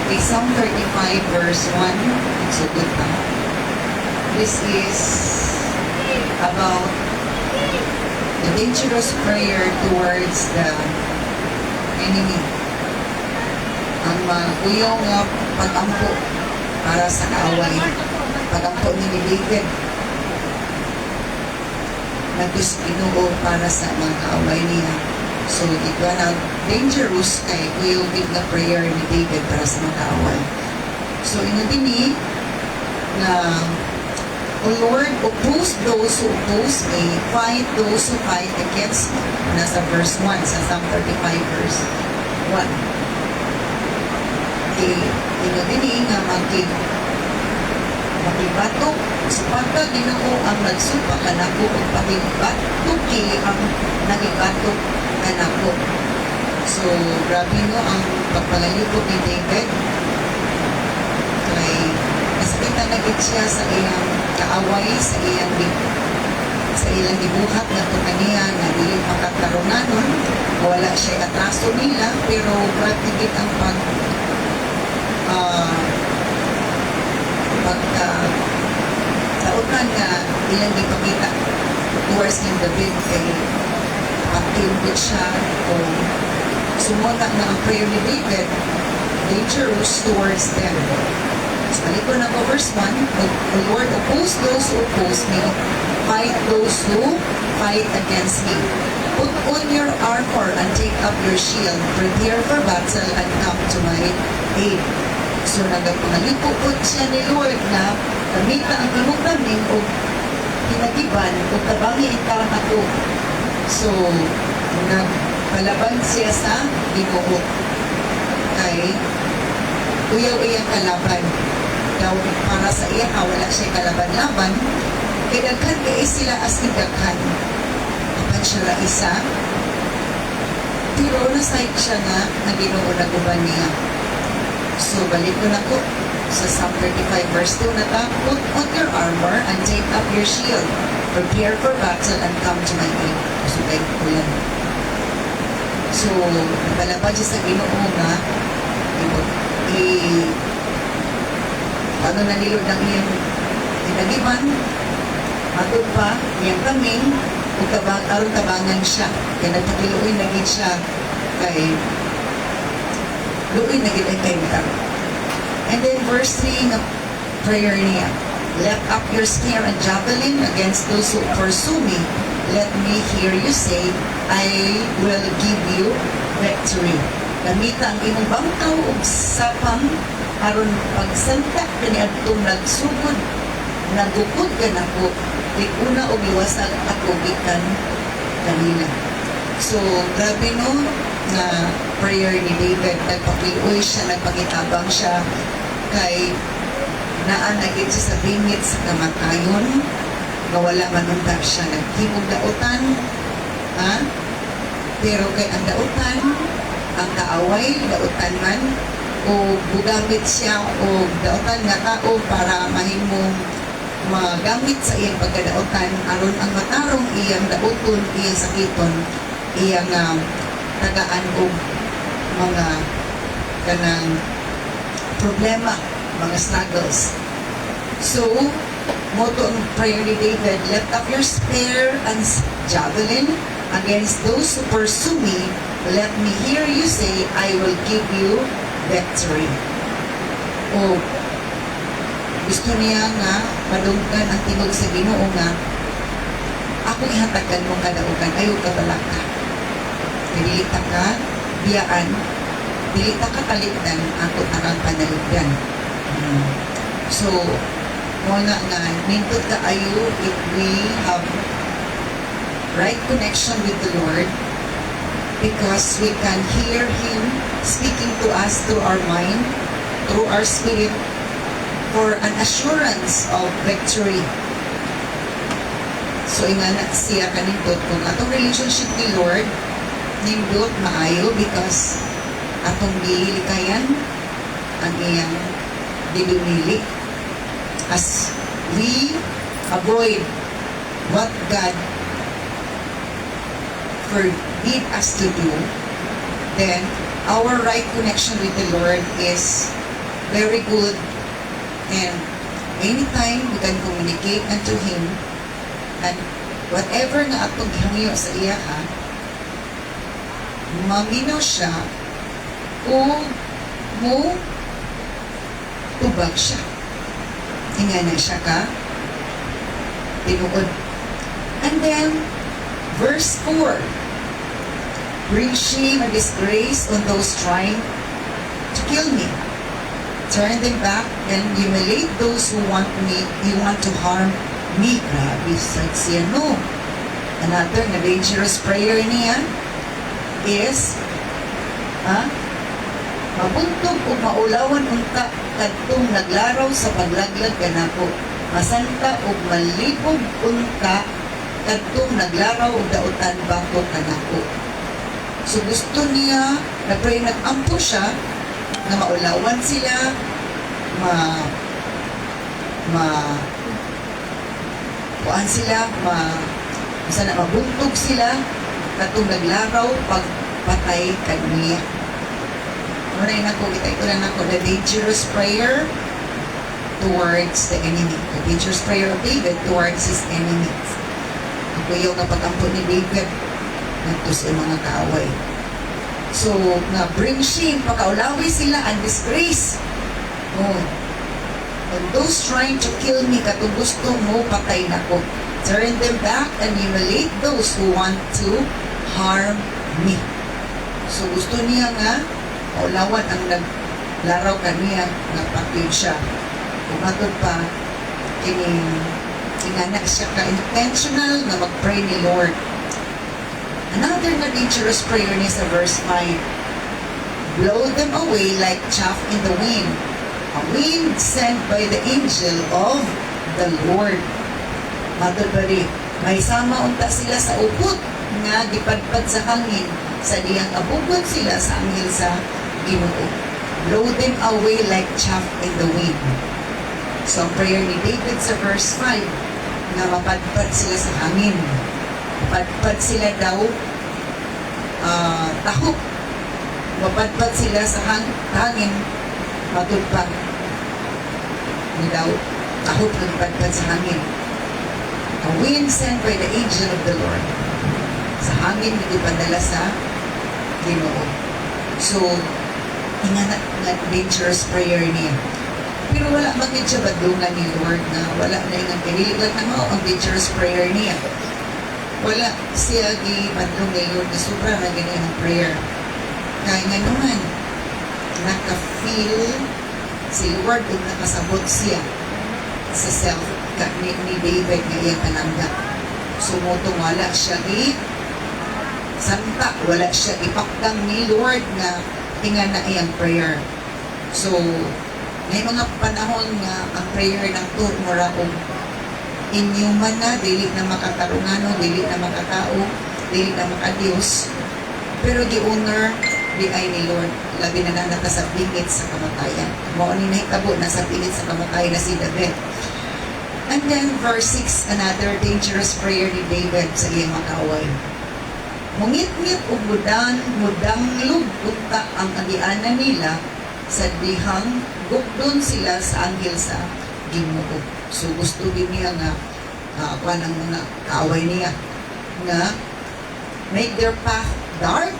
Okay, Psalm 35 verse 1. So good pa. This is about the dangerous prayer towards the enemy. Ang maguyaw nga pag-ampo para sa kaaway. Pag-ampo ni David. Nagdus-Ginoo para sa mga kaaway niya. So, ito na dangerous kay kuyaw na prayer ni David para sa mga kaaway. So, inubini na, O Lord, oppose those who oppose me, fight those who fight against me. Nasa verse 1, sa Psalm 35 verse 1. Okay, inubini nga makibatok sa pagka Ginoo ang nagsupa kanako o pakibatok kili ang nagibatok kanako. So, grabe no ang pagpalayo ni David. Kay nasakitan na gid siya sa iyang kaaway, sa ilang gibuhat na kaniya na dili makatarunanon, wala siya atraso nila, pero grabe gid ang pagkautan nga ilang gipakita towards King David kay pagtimbot siya o sumunta na ang prayer ni David dangerous towards them. So, balik ko na po verse 1. O Lord, oppose those who oppose me, fight those who fight against me. Put on your armor and take up your shield, prepare for battle and come to my aid. So, nagpangalipupod siya ni Lord na kamita ang imong namin o pinagiban o tabangi itarang ako. So, nagpalaban siya sa Ginoo. Kay uyaw-iyang kalaban. Daw para sa iya, wala siya kalaban-laban. Kaya daghan kaya sila as idaghan. Kapan siya ra isa. Pero nasayt siya nga na Ginoo naguban niya. So, balik ko na ko sa Psalm 35 verse 2 na ta, put on your armor and take up your shield. Prepare for battle and come to my aid. So, balik ko yan. So, napalabad siya sa Ginoo nga, ano na nilod ng iyang inagiban, matod pa, iyang kaming, aron tabangan siya. Kaya nagpakiluoy na gid siya kay luoy na gid ay kayo. And then verse 3 ng prayer niya, let up your spear and javelin against those who pursue me. Let me hear you say, I will give you victory. Gamita ang imong bangkaw o sapang aron pagsanta kaniadtong nagsugod nagukod ka nako una og iwasag ako gikan kanila. So grabe no na prayer ni David, nagpakiluoy siya, nagpakitabang siya kay naa na gid siya sa bingit sa kamatayon nga wala manundag siya, naghimog dautan pero kay ang dautan ang kaaway, dautan man o bugamit siya o dautan nga tao para mahimong magamit sa iyang pagkadautan aron ang matarong iyang dauton, iyang sakiton, iyang tagaan o mga kanang problema, mga struggles. So, moto ang prayer ni David, lift up your spear and javelin against those who pursue me. Let me hear you say, I will give you victory. O gusto niya nga madunggan ang tingog sa Ginoo nga ako ihatagan mong kadaugan, ayaw ka balaka. Dilita ka biyaan, dilita ka kaligdan ako takang panalugdan. So wala nga nindot ka ayo if we have right connection with the Lord, because we can hear Him speaking to us through our mind, through our spirit, for an assurance of victory. So, ingana siya kanindot kung atong relationship ni Lord, nindot maayo because atong gilikayan ang iyang dinumili. As we avoid what God forbid us to do, then our right connection with the Lord is very good, and anytime we can communicate unto Him, and whatever nga atong gihangyo sa iya maminaw siya o mo tubag siya. Ingana siya ka tinuod. And then verse 4, bring shame and disgrace on those trying to kill me. Turn them back and humiliate those who want to harm me. Grabe, siya no. Another na dangerous prayer niya is mabuntog o maulawan unta kadtong naglaraw sa paglaglag kanako. Masanta o malipog unta kadtong naglaraw o dautan bako kanako. So gusto niya na pray nag-ampo siya na maulawan sila, kuan sila, sana mabuntog sila katong naglaraw pagpatay kaniya. Maray na ko, ito na ako, the dangerous prayer towards the enemy. The dangerous prayer of David towards his enemies. Ako yung kapag-ampo ni David nagto sa mga kaaway. So, nga bring shame, pakaulawi sila and disgrace. And those trying to kill me, katong gusto mo, patay na ko. Turn them back and humiliate those who want to harm me. So, gusto niya nga, kaulawan ang naglaraw kaniya, nagpakil siya. Umatod pa, kinganak siya ka-intentional na mag-pray ni Lord. Another na dangerous prayer niya sa verse 5. Blow them away like chaff in the wind, a wind sent by the angel of the Lord. Matod ba rin, may sama unta sila sa upot nga gipadpad sa hangin, sa diyang abugot sila sa anghel sa Ginoo. Blow them away like chaff in the wind. So ang prayer ni David sa verse 5, nga mapadpad sila sa hangin. Mapadpad sila daw tahok. Mapadpad sila sa hangin, matudpag. Ni daw, tahok na mapadpad sa hangin. A wind sent by the angel of the Lord. Sa hangin, ipadala sa Ginoo. So, inganak nga dangerous prayer niya. Pero wala magid siya badungan ni Lord na wala na yung kinilig na mo ang dangerous prayer niya. Wala siya gibadlong ni Lord na sobra na ganyan ang prayer. Kaya nga naman, naka-feel si Lord kung nakasabot siya sa self ni David nga iyang pananggap. Sumutong wala siya santa, wala siya ipakdang ni Lord na ingana iyang prayer. So, may mga panahon nga ang prayer ng mura kung inyuman na, dili na makatarungano, dili na makatao, dili na makadiyos. Pero di honor, di ay ni Lord, labi na nanata sa bingit sa kamatayan. Mao ni nahitabo na sa bingit sa kamatayan na si David. And then verse 6, another dangerous prayer ni David sa iyang makaway. Mungit-ngit o mudanglog unta ang agianan nila sa dihang gugdon sila sa anghel sa Ginoo. So gusto din niya nga kuan ang mga kaaway niya na make their path dark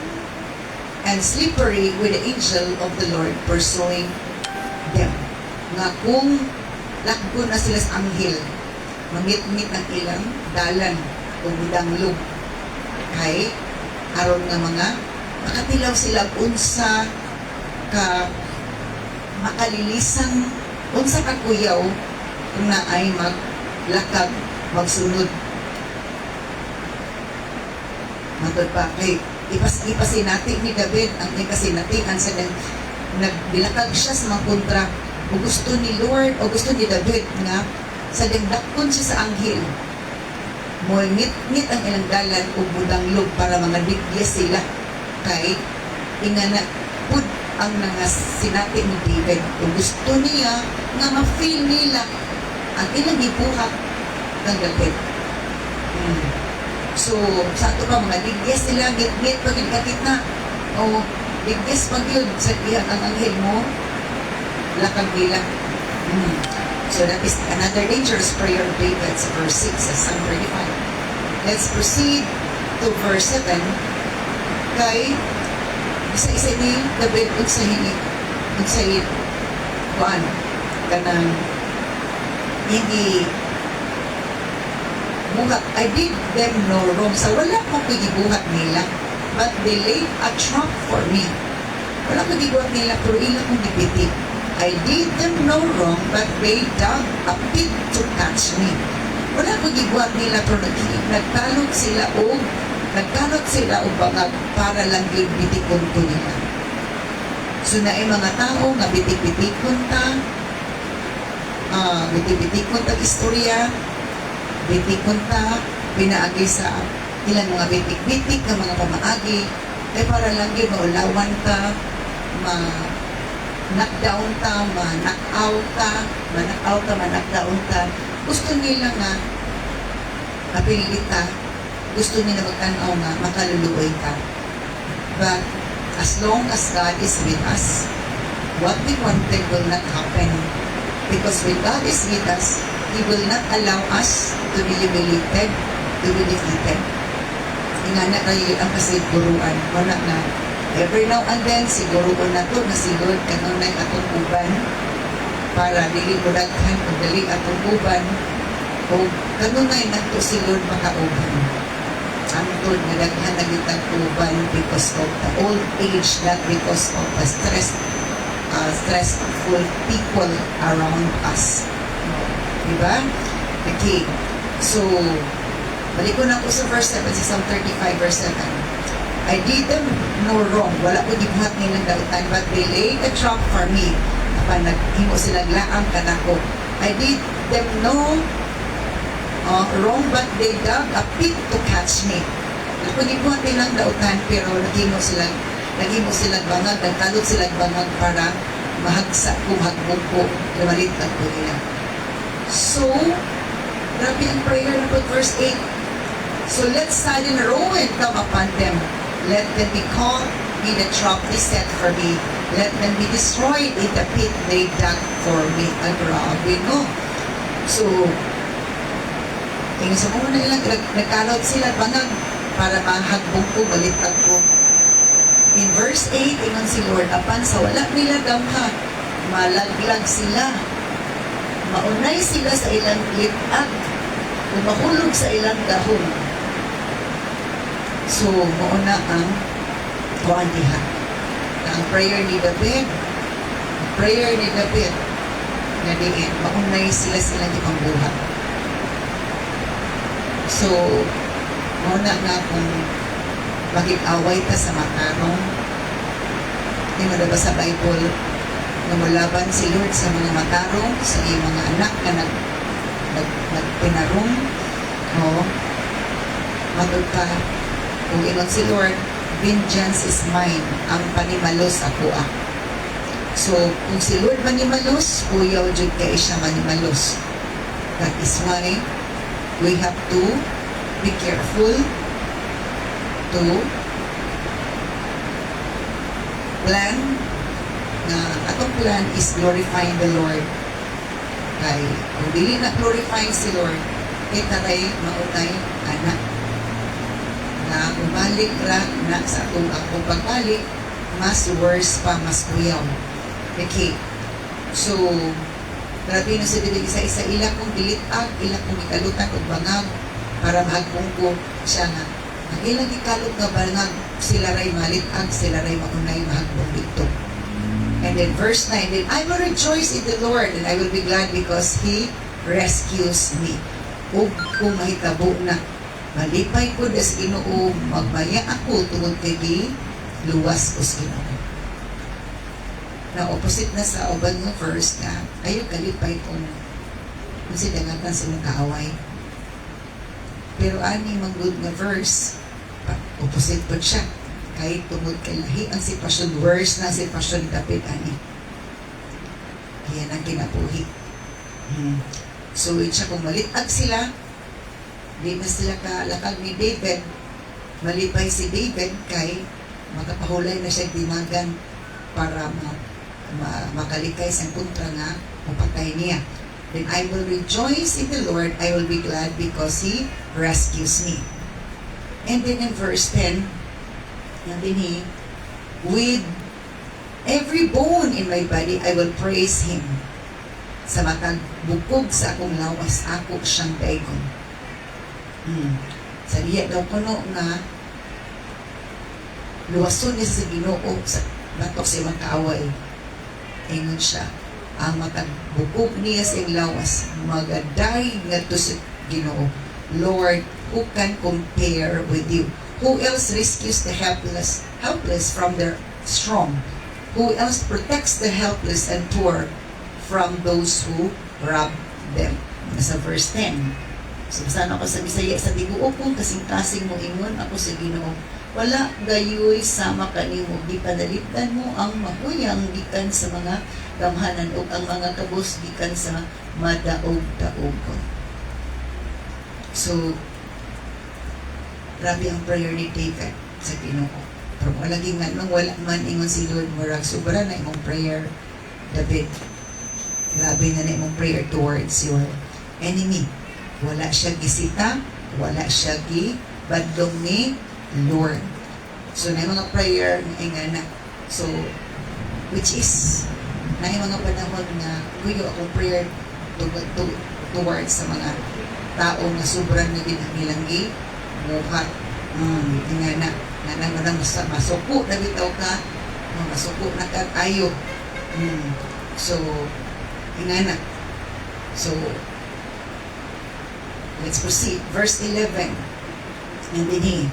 and slippery with the angel of the Lord pursuing them. Nga kung lakbo na sila sa anghel, mamit-mit ang ilang dalan o mudanglog kay aron nga mga makatilaw sila unsa ka makalilisan unsa ka kuyaw kung na ay maglakag magsunod. Matod pa kay ipasinati ni David ang ikasinatian sa nagbilakag siya sa mga kontra o gusto ni Lord o gusto ni David nga sa dagdakon siya sa anghel mo ngit ang ilang dalan o budanglog para mga digyas sila kay ingana pud ang mga sinati ni David o gusto niya nga ma-feel nila ang ilang ibuhat ng David. So sa ato pa mga digyas sila ngit pag ikakit na o digyas pag yun sa iyang ang anghel mo lakag nila. So that is another dangerous prayer of David sa verse 6 sa Psalm 35. Let's proceed to verse 7. Kay isa-isa ni David unsahid kuan kanang hindi buhat. I did them no wrong. Sa wala ko gibuhat nila, but they laid a trap for me. Wala ko gibuhat nila, pero ila kong gipiti. I did them no wrong, but they dug a pit to catch me. Wala ko gibuhat nila, pero nagkalot sila o bangag para lang yung bitikon ko nila. So na mga tao nga bitik-bitikon ta, bitik-bitikon ta istorya, bitikon ta, pinaagi sa ilang mga bitik-bitik ng mga pamaagi, ay para lang yun maulawan ta, ma-knockdown ta, ma-knockout ta. Gusto nila nga mapilit ta, gusto nila magtanaw nga makaluluoy ka. But as long as God is with us, what we wanted will not happen. Because when God is with us, He will not allow us to be humiliated, to be defeated. Ingana kayo ang kasiguruan. Wala na. Every now and then, siguruan na to, na sigurod kanunay atong uban, para dili mo daghan, kung dali atong uban, o kanunay na to sigurod makauban. Ang tod na daghan na gitang uban because of the old age, not because of the stressful people around us. Diba? Okay. So, balik ko na po sa verse 7, sa Psalm 35, verse 7. I did them no wrong. Wala ko gibuhat nilang dautan, but they laid a trap for me. Kapag naghimo silang laang kanako. I did them no wrong, but they dug a pit to catch me. Ako gibuhat nilang dautan, pero naghimo silang bangag, nagkalot silang bangag para mahagsa ko, hagbog ko, lumalitag ko nila. So, grabe ang prayer na po, verse 8. So let sudden ruin come upon them. Let them be caught in the trap they set for me. Let them be destroyed in the pit they dug for me. Ang grabe, no? So, tingin sa mga nilang, nagkalot sila bangag para mahagbog ko, balitag ko. In verse 8, ingon si Lord, apan sa wala nila damha, malaglag sila. Maunay sila sa ilang litag, o mahulog sa ilang dahon. So, mauna ang kuwan diha. Ang prayer ni David, na diin, maunay sila silang ipangbuhat. So, mauna nga kung magig-away ta sa matarong, hindi mo na ba sa Bible, na mulaban si Lord sa mga matarong, sa iyong mga anak na nagpinarong, matod ka, kung inon si Lord, vengeance is mine, ang panimalos ako . So, kung si Lord manimalos, kuyaw jud kay siya manimalos. That is why we have to be careful to plan na atong plan is glorifying the Lord. Kay kung dili na glorifying si Lord, itaray maunay anak na umalik ra na sa atong pagbalik, mas worse pa, mas kuyaw. Okay. So, grabe na sa dili isa-isa ila kong dilitag, ila kong ikalutan o bangag para mahagbong ko siya nga. Ang ilang ikalot nga bangag, sila ray malitag, sila ray maunay mahagbong dito. And then verse 9, then I will rejoice in the Lord and I will be glad because He rescues me. Ug kung mahitabo na, malipay ko des Ginoo, magbaya ako tungod kay luwas ko sa Ginoo. Na opposite na sa uban ng verse na ayaw kalipay kung dangatan sa mga kaaway. Pero ani mang good na verse, opposite po siya. Kahit tungod kay lahi ang sitwasyon, worse na sitwasyon ni David ani. Yan ang kinabuhi. So, siya kung malitag sila, di na sila kalakag ni David, malipay si David kay makapahulay na siya dinagan para makalikay sa kontra nga mapatay niya. Then I will rejoice in the Lord, I will be glad because He rescues me. And then in verse 10, nandini, with every bone in my body, I will praise Him. Sa matag bukog sa akong lawas, ako siyang daygon. Sa diya daw kuno nga, luwason niya sa Ginoo sa batok sa ibang kaaway. Ingon siya, ang matagbukog niya sa iyang lawas, magaday nga to sa Ginoo. Lord, who can compare with you? Who else rescues the helpless from their strong? Who else protects the helpless and poor from those who rob them? Nasa verse 10. So, basahan ako sa Bisaya, sa Ginoo kung kasing-kasing mo ingon ako sa Ginoo. Wala gayoy sama kanimo, di panalipdan mo ang mahuyang gikan sa mga gamhanan o ang mga kabos gikan sa madaog-daogon. So, grabe ang prayer ni David sa Ginoo. Pero lagi nga nung wala man ingon si Lord, murag sobra na imong prayer, David. Grabe na imong prayer towards your enemy. Wala siya gisita, wala siya gibadlong ni Lord. So, na yung mga prayer na ingana. So, which is, na yung mga panahon na kuyo akong prayer towards sa mga tao na sobrang na nilang muhat. Ingana. Na masuko na bitaw ka. Masuko na ka tayo. So, ingana. So, let's proceed. Verse 11. And then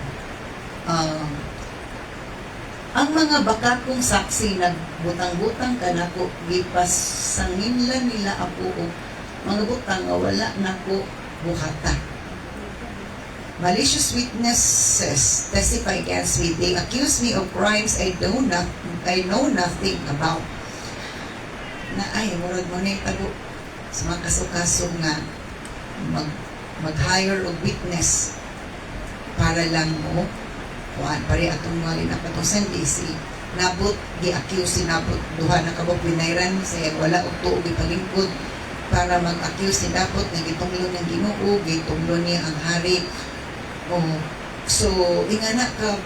ang mga bakakong saksi nagbutang-butang kanako gipas sanginlan nila ako o mga butang nga wala nako buhata. Malicious witnesses testify against me. They accuse me of crimes I know nothing about. Na ay murag mo na itago sa mga kaso-kaso nga mag-hire of witness para lang mo pare atong mga linapatong Sunday si nabot gi-accuse si nabot duha na kabog binayran sa wala og tuog ipalingkod para mag-accuse si nabot nga gitunglo ng Ginoo, gitunglo niya ang hari. So ingana ka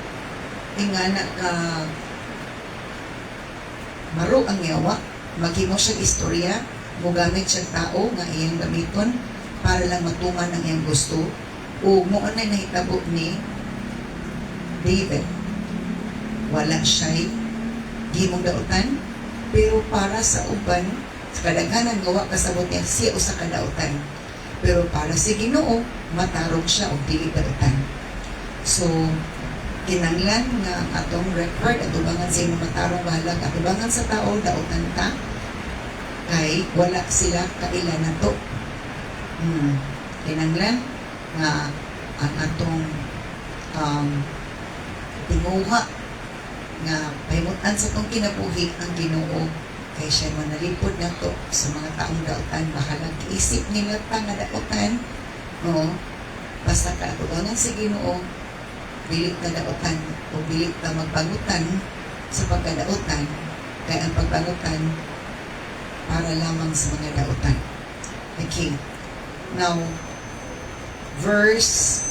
maro ang yawa, maghimo siya istorya, mogamit siya tao nga iyang gamiton para lang matuman ang iyang gusto. O mo na nahitabo ni David, wala siya'y gimong dautan, pero para sa uban, sa kadaghanan gawa kasabot niya, siya usa ka dautan. Pero para si Ginoo, matarong siya o dili dautan. So, kinanglan nga atong record, atubangan sa imong matarong bahalag, atubangan sa tao, dautan ta, kay wala sila kailan na to. Kinanglan nga ang atong tinguha nga pahimutan sa itong kinabuhi ang Ginoo kay siya manalipod na to sa mga taong dautan. Baka nag-iisip nila pa nga dautan, basta kaatubangan sa Ginoo, bilit na dautan o bilit na magbagutan sa pagkadautan, kaya ang pagbagutan para lamang sa mga dautan. Okay. Now, verse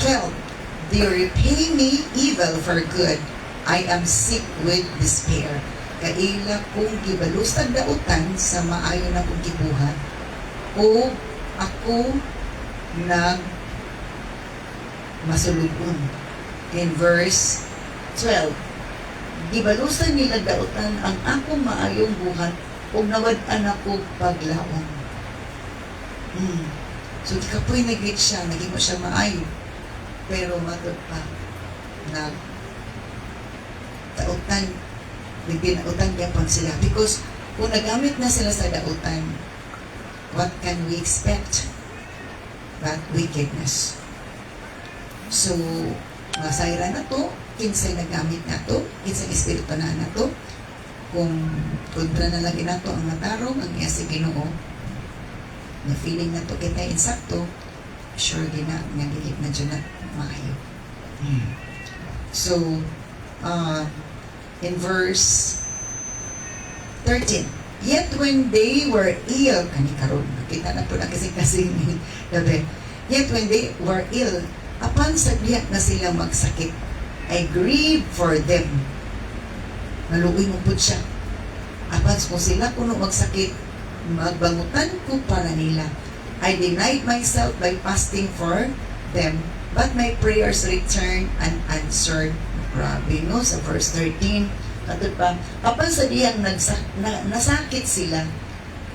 12. They repay me evil for good. I am sick with despair. Kaila kong gibalusad dautan sa maayo na kong gibuhat. O ako nag masulubon. In verse 12. Gibalusan nila dautan ang akong maayong buhat o nawad-an ako paglaon. So, di ka po'y nag-reach siya, naging mo siya maayo. Pero matod pa, dautan, nagdinautan yapon sila. Because, kung nagamit na sila sa dautan, what can we expect? But wickedness. So, masayra na to, kinsay nagamit na to, kinsay espiritu na to, kung kontra na lagi na to ang matarong, ang iya si Ginoo, na feeling na to kita insakto, sure gina nga dili na dyan na maayo. So in verse 13. Yet when they were ill, kani karon nakita na po na kasi labi. Yet when they were ill, apan sa diha na silang magsakit, I grieve for them. Maluoy mo po siya. Apan kung sila kuno magsakit, magbangutan ko para nila. I denied myself by fasting for them, but my prayers returned unanswered. Grabe, no? Sa verse 13, katod pa, apan sa diyang nasakit sila,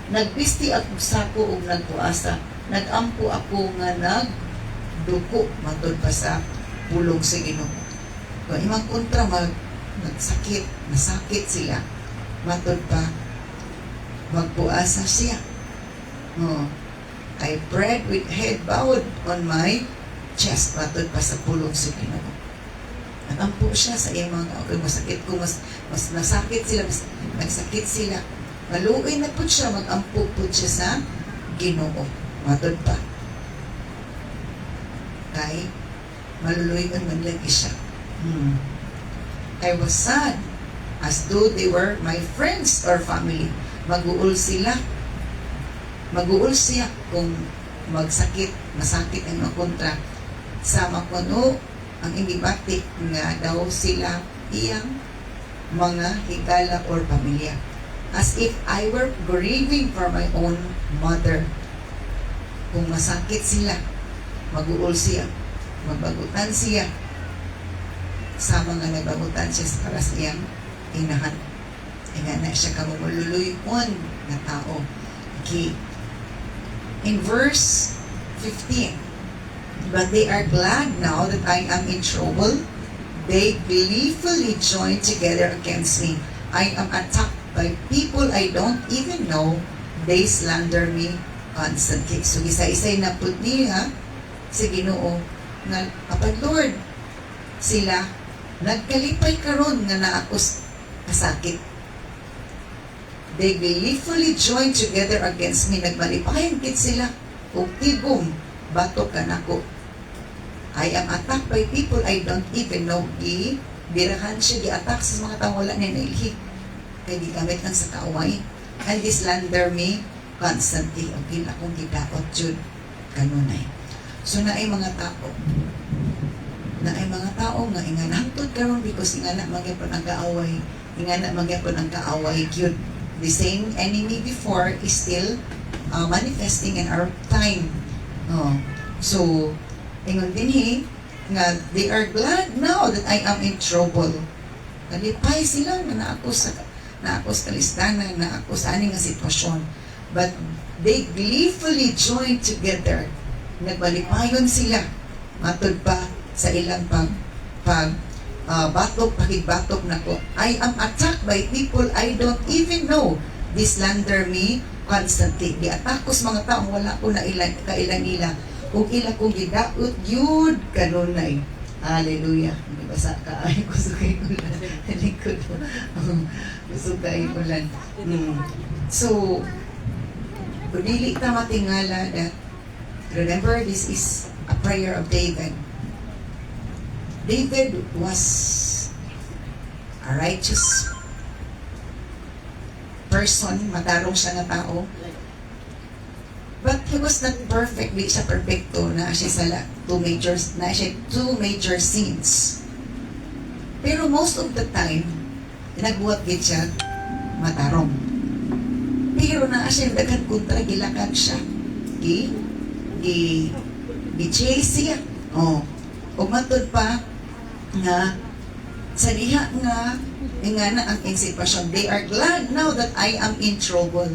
nagpisti ako sako o nagpuasa, nagampo ako nga nagduko, matod pa sa pulong sa Ginoo. Kung imang kontra, nagsakit, nasakit sila, matod pa, magpuasa siya. Oh, I prayed with head bowed on my chest, matod pa sa pulong sa Ginoo. Nagampo siya sa iyang mga okay, masakit ko, mas nasakit sila, mas nagsakit sila. Maluoy na po siya, magampo po siya sa Ginoo. Matod pa. Kay, maluluyon man lagi siya. I was sad, as though they were my friends or family. Mag-uul sila. Mag-uul siya kung magsakit, masakit ang mga kontra. Sama ko no, ang inibati nga daw sila iyang mga higala or pamilya. As if I were grieving for my own mother. Kung masakit sila, mag-uul siya, magbagutan siya, sama nga nagbagutan siya sa para sa iyang inahan. Nga na siya kamumululuyon na tao. Okay. In verse 15, but they are glad now that I am in trouble. They gleefully join together against me. I am attacked by people I don't even know. They slander me constantly. So, isa-isay na put niya sa Ginoo nga, apad Lord, sila nagkalipay karon nga naakos kasakit. They gleefully join together against me. Nagmalipayan kit sila o tigom batok ka nako. I am attacked by people I don't even know. Birahan siya, di-attack sa mga tao wala na nailhi. Kaya di gamit lang sa kaaway. And they slander me constantly. Okay, akong gidaot jud kanunay. So naay mga tao. Naay mga tao nga inganantod karon because ingana magyapon ang kaaway. Ingana magyapon ang kaaway gyud. The same enemy before is still manifesting in our time. Oh. So, ingon din nga they are glad now that I am in trouble. Kalipay sila na naako sa kalistanan, naako sa aning nga sitwasyon. But they gleefully join together. Nagbalipayon sila. Matod pa sa ilang batok, pakigbatok na ko. I am attacked by people I don't even know. They slander me constantly. Di-attack ko sa mga taong wala ko na kailan-ila. Kung ila kong gidaot, yun, kanunay. Hallelujah. Basa ka. Ay, gusto kayo ulan. Halikod mo. Gusto kayo ulan. So, pagdili ta matingala that, remember, this is a prayer of David. David was a righteous person, matarong siya na tao. But he was not perfect, di siya perfecto, na siya two major sins. Pero most of the time, nagbuhat gid siya matarong. Pero na siya daghan kontra gilakad siya. Gi-chase siya. Oh. O matod pa nga sa diha nga ingana ang sitwasyon. They are glad now that I am in trouble.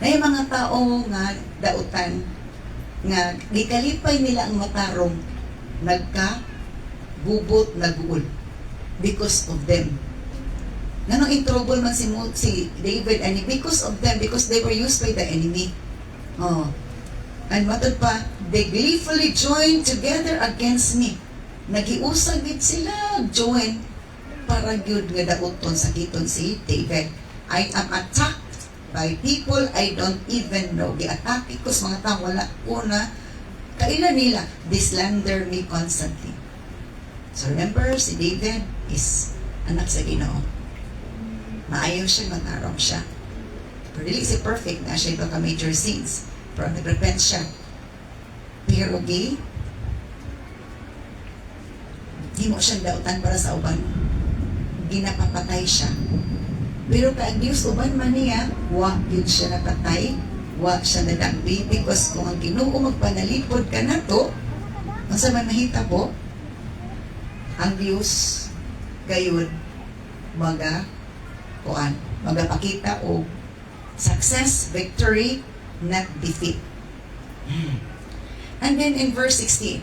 May mga tao nga dautan nga gikalipay nila ang matarong nagka-bubot, nag-uul because of them. Nanong in trouble man si David and because of them, because they were used by the enemy. Oh. And matod pa, they gleefully join together against me. Nagiusag gid sila, join para gyud nga dauton sa kiton si David. I am attacked by people I don't even know. Gi-atake ko sa mga tao wala ko na kailan nila. They slander me constantly. So remember, si David is anak sa Ginoo. maayaw siya, manarong siya. Pero dili si perfect na siya baka major sins. Pero nag-repent siya. Pero di mo siyang dautan para sa uban. Ginapapatay siya. Pero kaag Diyos uban man niya, wa yun siya napatay, wa siya nadambi, because kung ang Ginoo magpanalipod ka na to, ang sa man mahitabo, ang Diyos gayon magapakita o success, victory, not defeat. And then in verse 16,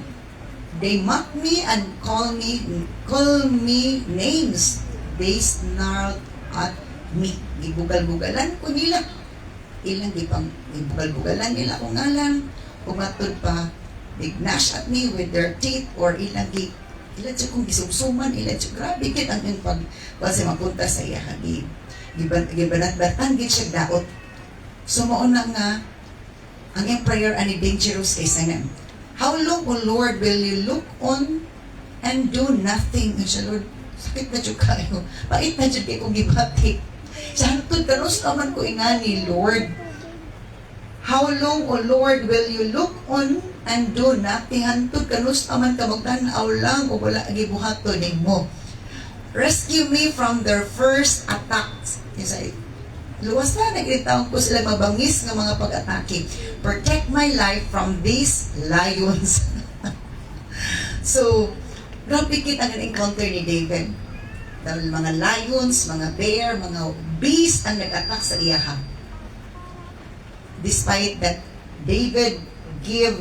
they mock me and call me names. They snarl at me. Gibugal-bugalan ko nila. Ilang gibugal-bugalan nila kung ngalan. Umatod pa, they gnash at me with their teeth, or ilang siya kung gisumsuman, ilang siya, grabe kit ang yung kasi mapunta sa iya hagi. Gibanat-batan gid siya daot. So mauna nga, ang iyang prayer ani dangerous kay sanan. How long, O Lord, will you look on and do nothing? And siya, Lord, sakit na siya kayo. Pait na siya kayo kung gibatik. Sa hantod kanus naman ko ingani, Lord. How long, O Lord, will you look on and do nothing? Hantod kanus naman ka magtanaw lang o wala gibuhato nimo. Rescue me from their first attacks. Luwas na, nagritaon ko sila mabangis ng mga pag-atake. Protect my life from these lions. So, grabe kit ang encounter ni David. Dahil mga lions, mga bear, mga beast ang nag-attack sa iyaha. Despite that, David give